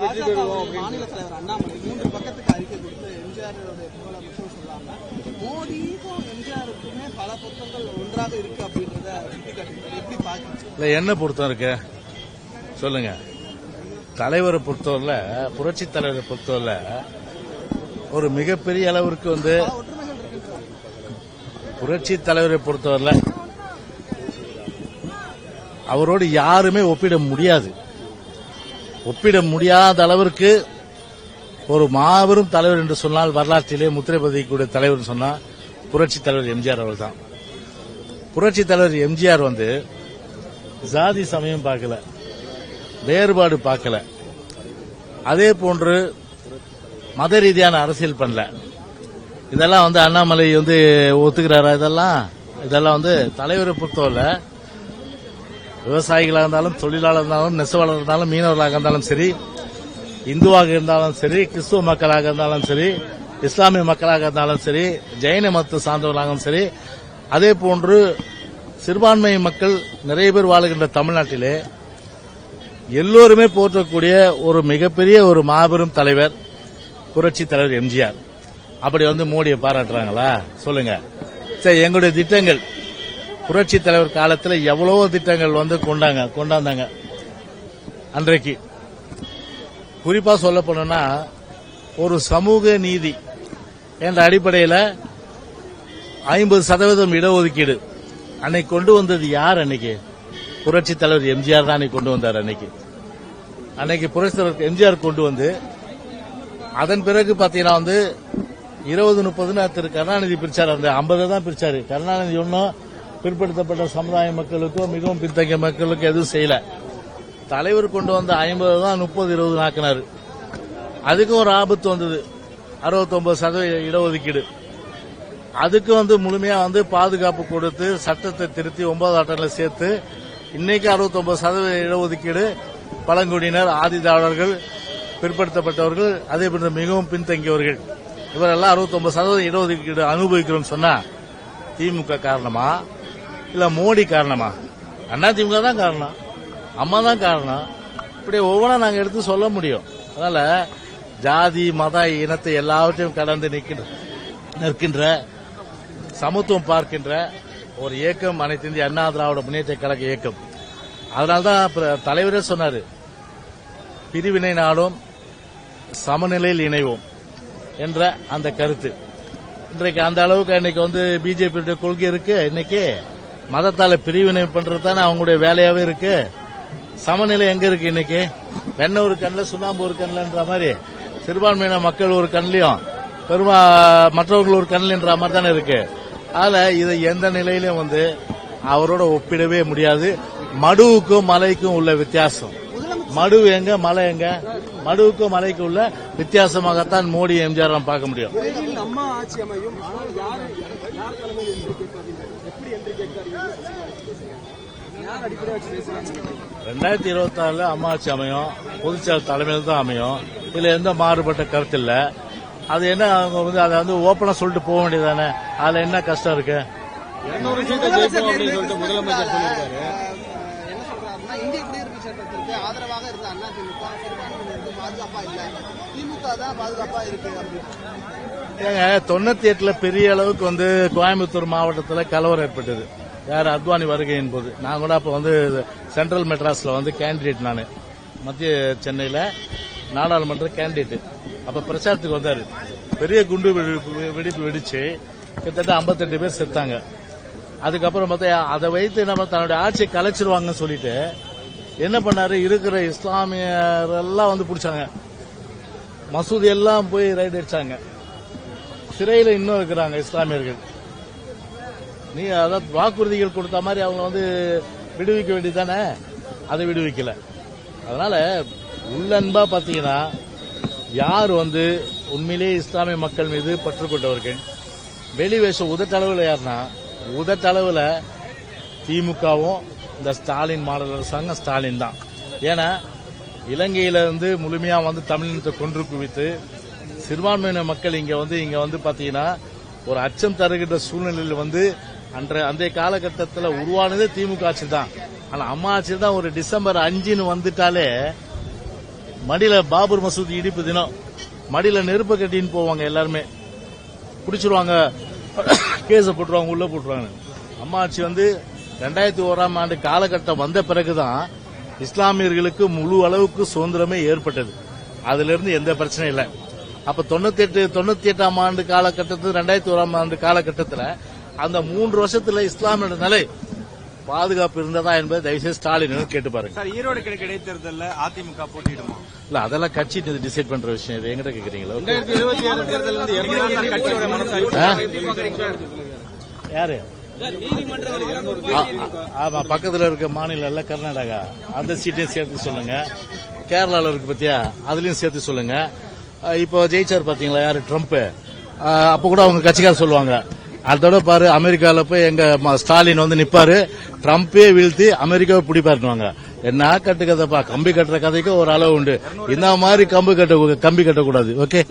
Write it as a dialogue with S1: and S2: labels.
S1: மாநில தலைவர் அண்ணாமலை 3 பக்கத்துக்கு அறிக்கை கொடுத்து எம்ஜிஆர் மட்டும் சொல்லாம மோடிக்கும் எம்ஜிஆருக்குமே பல பொருத்தங்கள் ஒன்றாக இருக்கு அப்படின்றத சுட்டிக்காட்டி எப்படி பாக்குறீங்க?
S2: என்ன பொருத்தம் இருக்கு சொல்லுங்க. தலைவரை பொறுத்தவரை, புரட்சி தலைவரை பொறுத்தவரை ஒரு மிகப்பெரிய அளவிற்கு வந்து புரட்சி தலைவரை பொறுத்தவரை அவரோடு யாருமே ஒப்பிட முடியாது. ஒப்பிட முடியாத அளவிற்கு ஒரு மாபெரும் தலைவர் என்று சொன்னால், வரலாற்றிலே முத்திரை பதிக்கக்கூடிய தலைவர் சொன்னால் புரட்சி தலைவர் எம்ஜிஆர் அவர் தான். புரட்சி தலைவர் எம்ஜிஆர் வந்து ஜாதி சமயம் பார்க்கல, வேறுபாடு பார்க்கல, அதே போன்று மத ரீதியான அரசியல் பண்ணல. இதெல்லாம் வந்து அண்ணாமலை வந்து ஒத்துக்கிறாரா? இதெல்லாம் வந்து தலைவரை பொறுத்தவரை விவசாயிகளாக இருந்தாலும், தொழிலாளர் இருந்தாலும், நெசவாளர் இருந்தாலும், மீனவர்களாக இருந்தாலும் சரி, இந்துவாக இருந்தாலும் சரி, கிறிஸ்துவ மக்களாக இருந்தாலும் சரி, இஸ்லாமிய மக்களாக இருந்தாலும் சரி, ஜெயின மத சார்ந்தவர்களாகவும் சரி, அதே போன்று சிறுபான்மை மக்கள் நிறைய பேர் வாழுகின்ற தமிழ்நாட்டிலே எல்லோருமே போற்றக்கூடிய ஒரு மிகப்பெரிய ஒரு மாபெரும் தலைவர் புரட்சி தலைவர் எம்ஜிஆர். அப்படி வந்து மோடியை பாராட்டுறாங்களா சொல்லுங்க. சரி, எங்களுடைய திட்டங்கள் புரட்சி தலைவர் காலத்தில் எவ்வளவோ திட்டங்கள் வந்து கொண்டாந்தாங்க. அன்றைக்கு குறிப்பா சொல்ல போனா ஒரு சமூக நீதி என்ற அடிப்படையில் 50% இடஒதுக்கீடு அன்னைக்கு கொண்டு வந்தது யார்? அன்னைக்கு புரட்சி தலைவர் எம்ஜிஆர் தான் அன்னைக்கு கொண்டு வந்தார். அன்னைக்கு புரட்சி தலைவர் எம்ஜிஆர் கொண்டு வந்து அதன் பிறகு பாத்தீங்கன்னா வந்து 20-30 திரு கருணாநிதி பிரிச்சார். அந்த 50 தான் பிரிச்சாரு. கருணாநிதி ஒன்னும் பிற்படுத்தப்பட்ட சமுதாய மக்களுக்கோ மிகவும் பின்தங்கிய மக்களுக்கோ எதுவும் செய்யல. தலைவர் கொண்டு வந்த 50 தான் 30-20 ஆக்கினாரு. அதுக்கும் ஒரு ஆபத்து வந்தது. 69% இடஒதுக்கீடு. அதுக்கு வந்து முழுமையா வந்து பாதுகாப்பு கொடுத்து சட்டத்தை திருத்தி 9வது அட்டவணையில் சேர்த்து இன்னைக்கு 69% இடஒதுக்கீடு பழங்குடியினர், ஆதிதிராவிடர்கள், பிற்படுத்தப்பட்டவர்கள், அதே போன்ற மிகவும் பின்தங்கியவர்கள் இவரெல்லாம் 69% இடஒதுக்கீடு அனுபவிக்கிறோம் சொன்னா திமுக காரணமா இல்ல மோடி காரணமா? அண்ணா திமுக தான் காரணம், அம்மா தான் காரணம். இப்படி ஒவ்வொன்றா நாங்க எடுத்து சொல்ல முடியும். அதனால ஜாதி மத இனத்தை எல்லாவற்றையும் கடந்து நிற்கின்ற சமத்துவம் பார்க்கின்ற ஒரு இயக்கம் அனைத்து இந்திய அண்ணா திராவிட முன்னேற்ற கழக இயக்கம். அதனால்தான் தலைவரே சொன்னாரு, பிரிவினை நாடும் சமநிலையில் இணைவோம் என்ற அந்த கருத்து. இன்றைக்கு அந்த அளவுக்கு இன்னைக்கு வந்து பிஜேபி கொள்கை இருக்கு. இன்னைக்கு மதத்தால பிரிவினை பண்றது தானே அவங்களுடைய வேலையாவே இருக்கு. சமநிலை எங்க இருக்கு? இன்னைக்கு வெண்ணெய் ஒரு கண்ணில், சுண்ணாம்பு ஒரு கண்ணில்ன்ற மாதிரி சிறுபான்மையின மக்கள் ஒரு கண்ணிலையும் மற்றவர்கள் ஒரு கண்ணில்ன்ற மாதிரி தானே இருக்கு. அதுல இதை எந்த நிலையிலும் வந்து அவரோட ஒப்பிடவே முடியாது. மடுவுக்கும் மலைக்கும் உள்ள வித்தியாசம். மடு எங்க, மலை எங்க? மடுவுக்கும் மலைக்கும் உள்ள வித்தியாசமாகத்தான் மோடி எம்ஜிஆர் பார்க்க முடியும். 2026 அம்மா ஆட்சி அமையும், பொதுச்செயலர் தலைமையில் தான் அமையும். இதுல எந்த மாறுபட்ட கருத்து இல்ல. அது என்ன, அவங்க வந்து அதை வந்து ஓப்பனா சொல்லிட்டு போக வேண்டியதானே. அதுல என்ன கஷ்டம் இருக்கு?
S1: 200 சீட்டை ஜெயிப்போம் அப்படின்னு சொல்லிட்டு முதலமைச்சர் சொல்லியிருக்காரு. என்ன சொல்றாருன்னா, இந்திய குடியுரிமை சட்டத்திற்கு ஆதரவாக இருந்த அதிமுக சிறுபான்மையினருக்கு பாதுகாப்பா இல்ல, திமுக தான் பாதுகாப்பா இருக்கு அப்படின்னு.
S2: ஏங்க 98 பெரிய அளவுக்கு வந்து கோயம்புத்தூர் மாவட்டத்தில் கலவரம் ஏற்பட்டது. யார்? அத்வானி வருகையின் போது. நான் கூட அப்ப வந்து சென்ட்ரல் மெட்ராஸ்ல வந்து கேண்டிடேட், நான் மத்திய சென்னையில நாடாளுமன்ற கேண்டிடேட். அப்ப பிரச்சாரத்துக்கு வந்தாரு. பெரிய குண்டு வெடிப்பு வெடிச்சு கிட்டத்தட்ட 58 பேர் செத்தாங்க. அதுக்கப்புறம் பார்த்தா அதை வைத்து நம்ம தன்னுடைய ஆட்சியை கலைச்சிருவாங்கன்னு சொல்லிட்டு என்ன பண்ணாரு, இருக்கிற இஸ்லாமியர் எல்லாம் வந்து பிடிச்சாங்க. மசூதி எல்லாம் போய் ரைடு அடிச்சாங்க. சிறையில் இன்னும் இருக்கிறாங்க இஸ்லாமியர்கள். நீ அதாவது வாக்குறுதிகள் கொடுத்த மாதிரி அவங்க வந்து விடுவிக்க வேண்டியதானே, அதை விடுவிக்கல. அதனால உள்ளன்பா பாத்தீங்கன்னா யார் வந்து உண்மையிலேயே இஸ்லாமிய மக்கள் மீது பற்று கொண்டவர்கள், வெளிவேஷம் உதட்டளவில் யாருன்னா, உதட்டளவில் திமுகவும் இந்த ஸ்டாலின் மாடல் அரசாங்கம் ஸ்டாலின் தான். ஏன்னா இலங்கையில இருந்து முழுமையா வந்து தமிழினத்தை கொன்று குவித்து சிறுபான்மையின மக்கள் இங்க வந்து பாத்தீங்கன்னா ஒரு அச்சம் தருகின்ற சூழ்நிலையில் வந்து அன்றைய காலகட்டத்தில் உருவானதே திமுக ஆட்சி தான். ஆனா அம்மா ஆட்சி தான். ஒரு டிசம்பர் 5 வந்துட்டாலே மடியில பாபர் மசூதி இடிப்பு தினம் மடியில நெருப்பு கட்டின்னு போவாங்க, எல்லாருமே பிடிச்சிருவாங்க, கேஸ போட்டுருவாங்க, உள்ள போட்டுருவாங்க. அம்மா ஆட்சி வந்து 2001ஆம் ஆண்டு காலகட்டம் வந்த பிறகுதான் இஸ்லாமியர்களுக்கு முழு அளவுக்கு சுதந்திரமே ஏற்பட்டது. அதுல இருந்து எந்த பிரச்சனையும் இல்லை. அப்ப 98ஆம் ஆண்டு காலகட்டத்தில் 2001ஆம் ஆண்டு காலகட்டத்தில் அந்த 3 வருஷத்துல இஸ்லாமிய நிலை பாதுகாப்பு இருந்ததா என்பதை தயவுசெய்து ஸ்டாலின் கேட்டு பாருங்க.
S3: சார், ஈரோடு கிழக்கு இடைத்தேர்தலில் அதிமுக போட்டியிடுமா?
S2: இல்ல, அதெல்லாம் கட்சி டிசைட் பண்ற விஷயம். இது எங்கிட்ட கேக்குறீங்களா?
S3: 2027 தேர்தல் வந்து எப்படி கட்சியோட மனசாட்சி
S2: யாரு? ஆமா, பக்கத்துல இருக்க மாநிலம் இல்ல கர்நாடகா, அந்த சீட்டையும் சேர்த்து சொல்லுங்க. கேரளால இருக்கு பத்தியா, அதுலயும் சேர்த்து சொல்லுங்க. இப்போ ஜெயிச்சார் பாத்தீங்களா யாரு? ட்ரம்ப். அப்ப கூட அவங்க கட்சிக்காரர் சொல்லுவாங்க, அதோட பாரு அமெரிக்கால போய் எங்க ஸ்டாலின் வந்து நிப்பாரு, ட்ரம்பே வீழ்த்தி அமெரிக்காவை பிடிப்பாருவாங்க. என்ன கட்டுக்கதைப்பா, கம்பி கட்டுற கதைக்கு ஒரு அளவு உண்டு. இந்த மாதிரி கம்பி கட்டக்கூடாது. ஓகே.